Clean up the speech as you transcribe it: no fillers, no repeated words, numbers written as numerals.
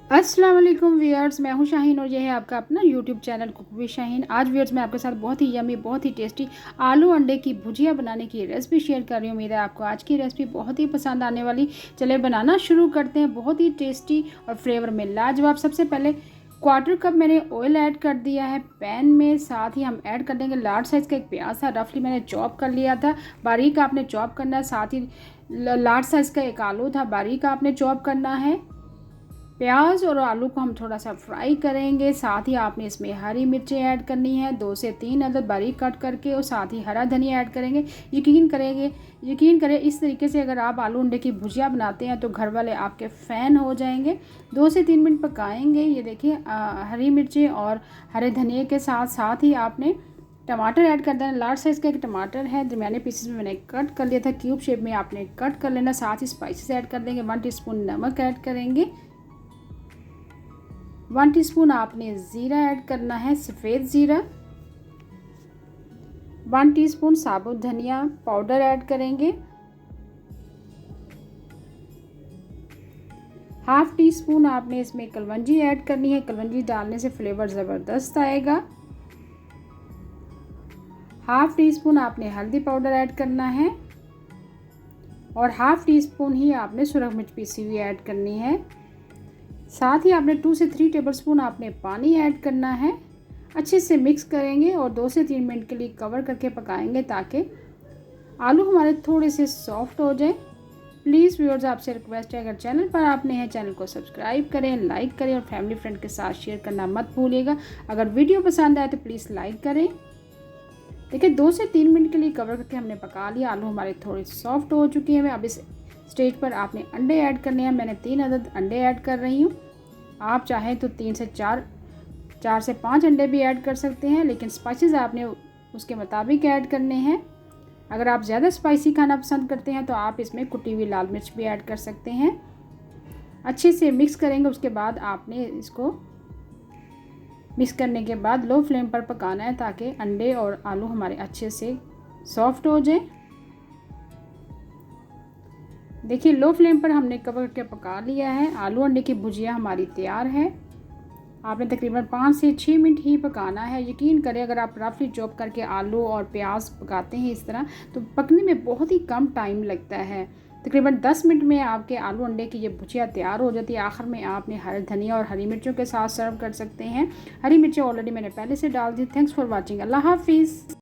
अस्सलाम वालेकुम व्यूअर्स, मैं हूं शाहीन और यह है आपका अपना YouTube channel cook with Shaheen. आज व्यूअर्स मैं आपके साथ बहुत ही यमी, बहुत ही टेस्टी आलू अंडे की भुजिया बनाने की रेसिपी शेयर कर रही हूँ। उम्मीद है आपको आज की रेसिपी बहुत ही पसंद आने वाली। चले बनाना शुरू करते हैं। बहुत ही टेस्टी और फ्लेवर में लाजवाब। सबसे पहले 1/4 कप मैंने ऑयल ऐड कर दिया है पैन में। साथ ही हम ऐड कर देंगे लार्ज साइज़ का एक प्याज था, रफली मैंने चॉप कर लिया था। बारीक आपने चॉप करना है। साथ ही लार्ज साइज़ का एक आलू था, बारीक आपने चॉप करना है। प्याज और आलू को हम थोड़ा सा फ्राई करेंगे। साथ ही आपने इसमें हरी मिर्चें ऐड करनी है, 2 से 3 अदद बारीक कट करके, और साथ ही हरा धनिया ऐड करेंगे। यकीन करें इस तरीके से अगर आप आलू अंडे की भुजिया बनाते हैं तो घर वाले आपके फ़ैन हो जाएंगे। 2 से 3 मिनट पकाएंगे। ये देखिए हरी मिर्चें और हरे धनिए के साथ साथ ही आपने टमाटर ऐड कर देना। लार्ज साइज़ का एक टमाटर है, दरमियाने पीसेस में मैंने कट कर लिया था, क्यूब शेप में आपने कट कर लेना। साथ ही स्पाइसेस ऐड कर देंगे। 1 टीस्पून नमक ऐड करेंगे। 1 टीस्पून आपने ज़ीरा ऐड करना है, सफ़ेद ज़ीरा। 1 टीस्पून साबुत धनिया पाउडर ऐड करेंगे। 1/2 टीस्पून आपने इसमें कलवंजी ऐड करनी है। कलवंजी डालने से फ्लेवर ज़बरदस्त आएगा। 1/2 टीस्पून आपने हल्दी पाउडर ऐड करना है और 1/2 टीस्पून ही आपने सुरख मिर्च पीसी हुई ऐड करनी है। साथ ही आपने 2 से 3 टेबलस्पून आपने पानी ऐड करना है। अच्छे से मिक्स करेंगे और 2 से 3 मिनट के लिए कवर करके पकाएंगे ताकि आलू हमारे थोड़े से सॉफ्ट हो जाए। प्लीज़ व्यूअर्स आपसे रिक्वेस्ट है, अगर चैनल पर आप नए हैं चैनल को सब्सक्राइब करें, लाइक करें और फैमिली फ्रेंड के साथ शेयर करना मत भूलिएगा। अगर वीडियो पसंद आए तो प्लीज़ लाइक करें। देखिए 2 से 3 मिनट के लिए कवर करके हमने पका लिया। आलू हमारे थोड़े सॉफ्ट हो चुके हैं। अब इस स्टेज पर आपने अंडे ऐड करने हैं। मैंने 3 अदद अंडे ऐड कर रही हूँ। आप चाहें तो 3 से 4 से 5 अंडे भी ऐड कर सकते हैं, लेकिन स्पाइसेस आपने उसके मुताबिक ऐड करने हैं। अगर आप ज़्यादा स्पाइसी खाना पसंद करते हैं तो आप इसमें कुटी हुई लाल मिर्च भी ऐड कर सकते हैं। अच्छे से मिक्स करेंगे। उसके बाद आपने इसको मिक्स करने के बाद लो फ्लेम पर पकाना है ताकि अंडे और आलू हमारे अच्छे से सॉफ्ट हो जाए। देखिए लो फ्लेम पर हमने कवर करके पका लिया है। आलू अंडे की भुजिया हमारी तैयार है। आपने तकरीबन 5 से 6 मिनट ही पकाना है। यकीन करें अगर आप रफली चॉप करके आलू और प्याज पकाते हैं इस तरह तो पकने में बहुत ही कम टाइम लगता है। तकरीबन 10 मिनट में आपके आलू अंडे की ये भुजिया तैयार हो जाती है। आखिर में आपने हरे धनिया और हरी मिर्चों के साथ सर्व कर सकते हैं। हरी मिर्चें ऑलरेडी मैंने पहले से डाल दी। Thanks for watching. अल्लाह हाफिज़।